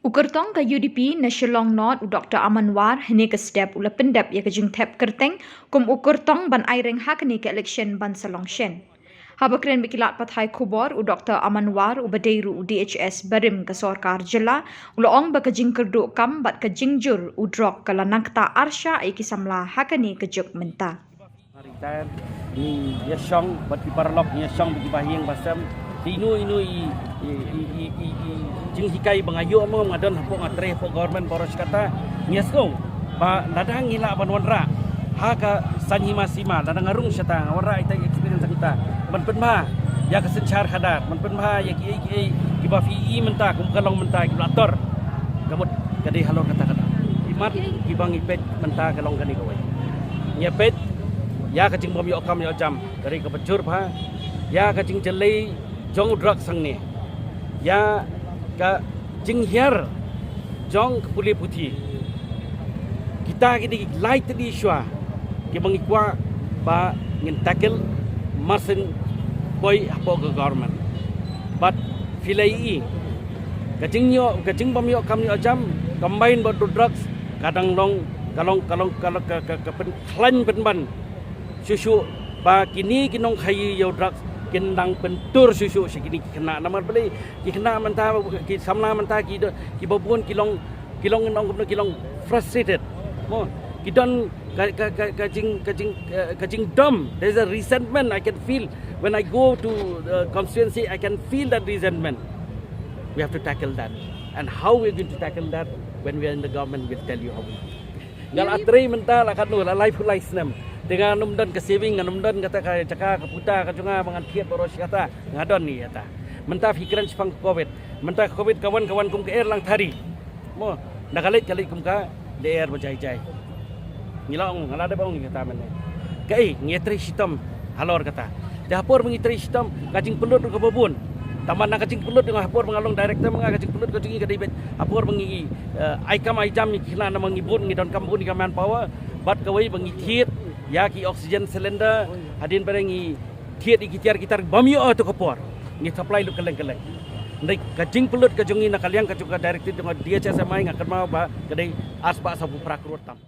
Ukertong ka UDP na Shillong North u Dr. Amanwar hini ka step ula pendep ya kajing tep kerteng kum ukertong ban aireng hakni ka election ban salong shen. Habakren bikilat pathai khubor u Dr. Amanwar u badeiru u DHS barim ka sorkar jila ula ong ba kajing kerdu kam bat kajing jur u drok kala nakta arsha ai kisamla hakni kajuk menta. Maritan ni yashong bat kiparlok ni yashong bagi bahiang basam inu i jing hikai bangayo mo ngadon hapo ngatre po government boros kata ngiaskong ba ladang ngila banwanra ha ka sanhima sima ladang ngarung syata warra ita experience kita man penma ya kesencar hadar man penma ya ki ba fi menta kum kalong menta ki blator gamut kadi halor kata kata imat ki bang ipet menta kalong kani kawai nyepet ya kacing bom yo kam yo jam dari kepecur ba ya kacing jelai jong drug sang ni ya ka jing hier jong puli putih kita kini light di shua ki mangikwa ba ngin tackle marsen boy apo government but filai kajing bom yo kam yo jam combine ba drugs kadang long kalong ka pen klan penban susu ba kini kinong khayi yo drugs kendang pentur susu sekini kena nama beli kena mentah ki samla mentah ki babun kilong kilong frustrated mo kidon kajing dom there's a resentment I can feel when I go to constituency I can feel that resentment we have to tackle that and how we are going to tackle that when we are in the government we'll tell you how ngal atri mentah la kanu la life nem dengan numdan ke saving numdan kata ka caka ke puta ka junga mangan kiat boros kata ngadon ni kata mentah fikiran sepang covid mentah covid kawan-kawan kum ke air lang thari mo nakalit kalit kum ka de air bajai-jai ngilong ngala de bang kata men kai ngetri sistem halor kata dapur mengitri sistem kajing pelut ke babun taman nak kacing pelut dengan hapur mengalong director menga kacing pelut kacing ke dibet hapur mengi aikam aijam ni kina na mengibun ngidon kampun ni kaman power bat kawai mengithit ya ki oksigen cylinder hadin berengi thiet ikitar kitar bamio to kapor ni supply lu keleng-keleng ndai kacing pelut kajungi na kaliang kacung ka director dengan DHS mai ngakan mau ba kedai aspa sabu prakrut tam